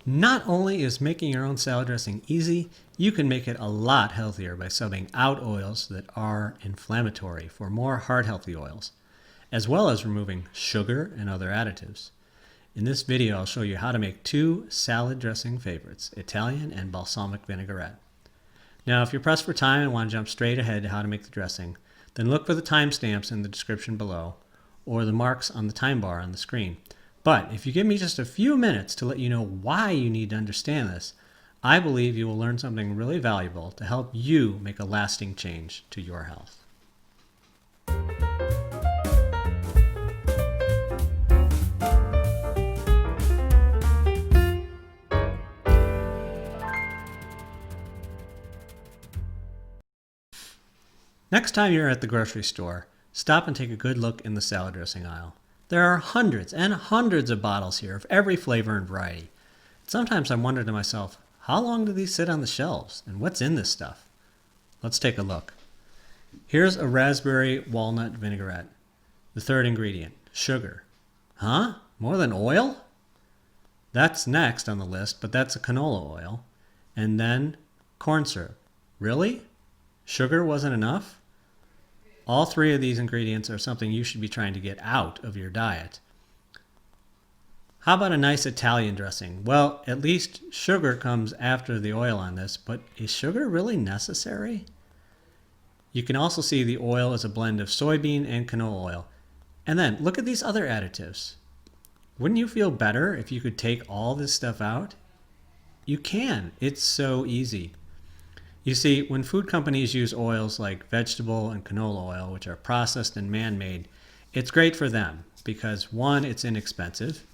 Not only is making your own salad dressing easy, you can make it a lot healthier by subbing out oils that are inflammatory for more heart-healthy oils, as well as removing sugar and other additives. In this video, I'll show you how to make two salad dressing favorites, Italian and balsamic vinaigrette. Now, if you're pressed for time and want to jump straight ahead to how to make the dressing, then look for the timestamps in the description below or the marks on the time bar on the screen. But if you give me just a few minutes to let you know why you need to understand this, I believe you will learn something really valuable to help you make a lasting change to your health. Next time you're at the grocery store, stop and take a good look in the salad dressing aisle. There are hundreds and hundreds of bottles here of every flavor and variety. Sometimes I wonder to myself, how long do these sit on the shelves and what's in this stuff? Let's take a look. Here's a raspberry walnut vinaigrette. The third ingredient, sugar. Huh? More than oil? That's next on the list, but that's a canola oil. And then corn syrup. Really? Sugar wasn't enough? All three of these ingredients are something you should be trying to get out of your diet. How about a nice Italian dressing? Well, at least sugar comes after the oil on this, but is sugar really necessary? You can also see the oil is a blend of soybean and canola oil. And then look at these other additives. Wouldn't you feel better if you could take all this stuff out? You can. It's so easy. You see, when food companies use oils like vegetable and canola oil, which are processed and man-made, it's great for them because one, it's inexpensive,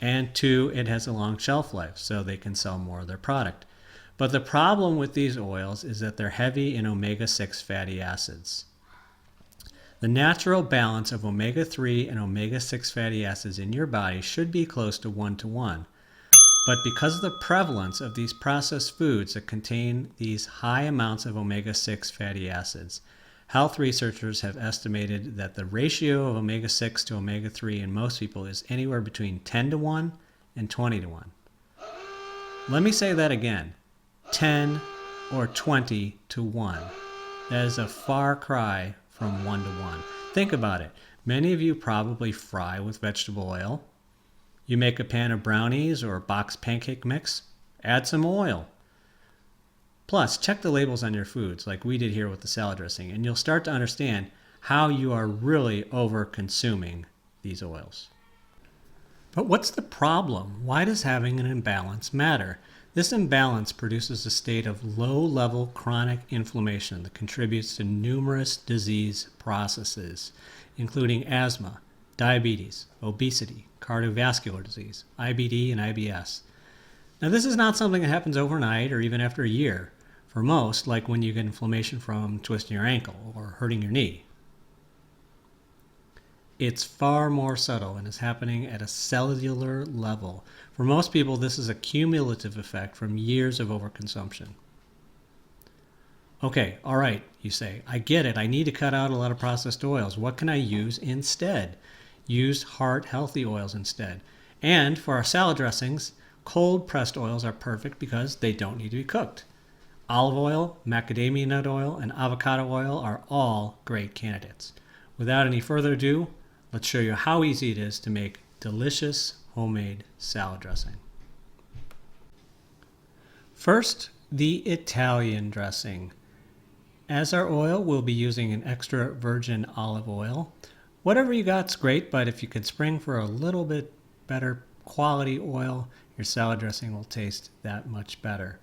and two, it has a long shelf life, so they can sell more of their product. But the problem with these oils is that they're heavy in omega-6 fatty acids. The natural balance of omega-3 and omega-6 fatty acids in your body should be close to 1:1. But because of the prevalence of these processed foods that contain these high amounts of omega-6 fatty acids, health researchers have estimated that the ratio of omega-6 to omega-3 in most people is anywhere between 10:1 and 20:1. Let me say that again, 10 or 20:1. That is a far cry from 1:1. Think about it. Many of you probably fry with vegetable oil. You make a pan of brownies or a box pancake mix, add some oil. Plus, check the labels on your foods like we did here with the salad dressing, and you'll start to understand how you are really over-consuming these oils. But what's the problem? Why does having an imbalance matter? This imbalance produces a state of low-level chronic inflammation that contributes to numerous disease processes, including asthma, diabetes, obesity, cardiovascular disease, IBD, and IBS. Now, this is not something that happens overnight or even after a year. For most, like when you get inflammation from twisting your ankle or hurting your knee. It's far more subtle and is happening at a cellular level. For most people, this is a cumulative effect from years of overconsumption. Okay, all right, you say, I get it. I need to cut out a lot of processed oils. What can I use instead? Use heart-healthy oils instead. And for our salad dressings, cold-pressed oils are perfect because they don't need to be cooked. Olive oil, macadamia nut oil, and avocado oil are all great candidates. Without any further ado, let's show you how easy it is to make delicious homemade salad dressing. First, the Italian dressing. As our oil, we'll be using an extra virgin olive oil. Whatever you got's great, but if you could spring for a little bit better quality oil, your salad dressing will taste that much better.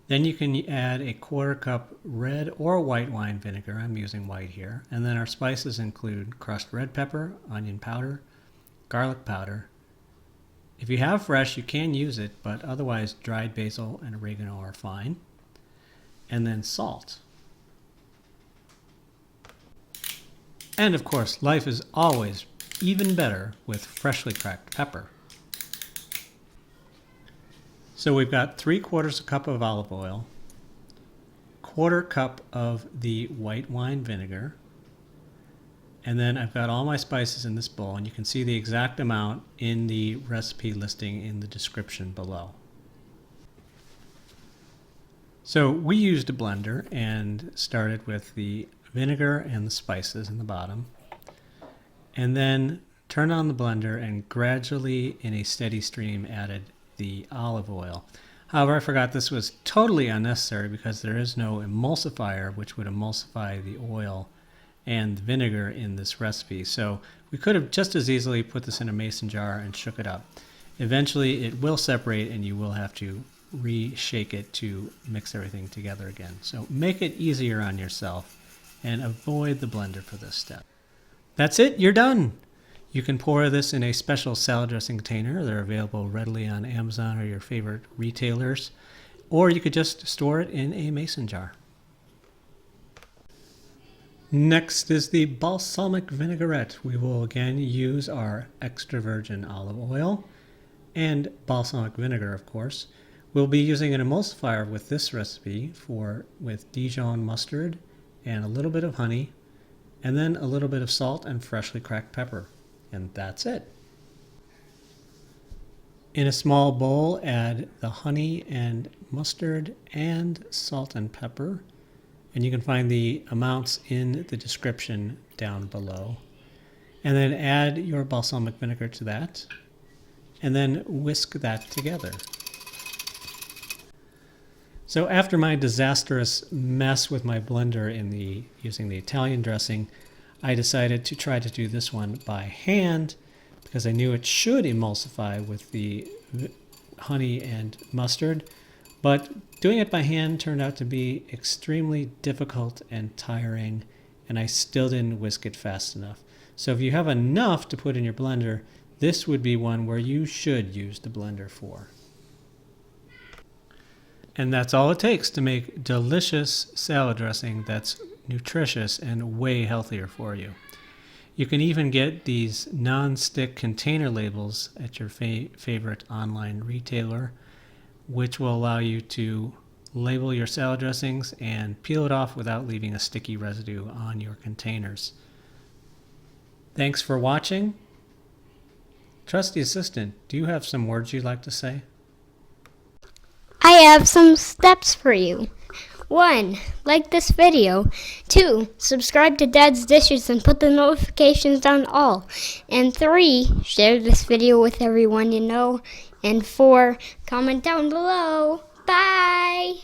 Then you can add a 1/4 cup red or white wine vinegar. I'm using white here. And then our spices include crushed red pepper, onion powder, garlic powder. If you have fresh, you can use it, but otherwise dried basil and oregano are fine. And then salt. And of course, life is always even better with freshly cracked pepper. So we've got 3/4 cup of olive oil, 1/4 cup of the white wine vinegar, And then I've got all my spices in this bowl, and you can see the exact amount in the recipe listing in the description below. So we used a blender and started with the vinegar and the spices in the bottom, and then turned on the blender and gradually in a steady stream added the olive oil. However, I forgot this was totally unnecessary because there is no emulsifier which would emulsify the oil and vinegar in this recipe. So we could have just as easily put this in a mason jar and shook it up. Eventually it will separate and you will have to reshake it to mix everything together again. So make it easier on yourself and avoid the blender for this step. That's it, you're done. You can pour this in a special salad dressing container. They're available readily on Amazon or your favorite retailers, or you could just store it in a mason jar. Next is the balsamic vinaigrette. We will again use our extra virgin olive oil and balsamic vinegar, of course. We'll be using an emulsifier with this recipe with Dijon mustard and a little bit of honey, and then a little bit of salt and freshly cracked pepper. And that's it. In a small bowl, add the honey and mustard and salt and pepper. And you can find the amounts in the description down below. And then add your balsamic vinegar to that. And then whisk that together. So after my disastrous mess with my blender using the Italian dressing, I decided to try to do this one by hand because I knew it should emulsify with the honey and mustard, but doing it by hand turned out to be extremely difficult and tiring, and I still didn't whisk it fast enough. So if you have enough to put in your blender, this would be one where you should use the blender for. And that's all it takes to make delicious salad dressing that's nutritious and way healthier for you. You can even get these non-stick container labels at your favorite online retailer, which will allow you to label your salad dressings and peel it off without leaving a sticky residue on your containers. Thanks for watching. Trusty assistant, do you have some words you'd like to say? I have some steps for you. 1. Like this video. 2. Subscribe to Dad's Dishes and put the notifications on all. And 3. Share this video with everyone you know. And 4. Comment down below. Bye!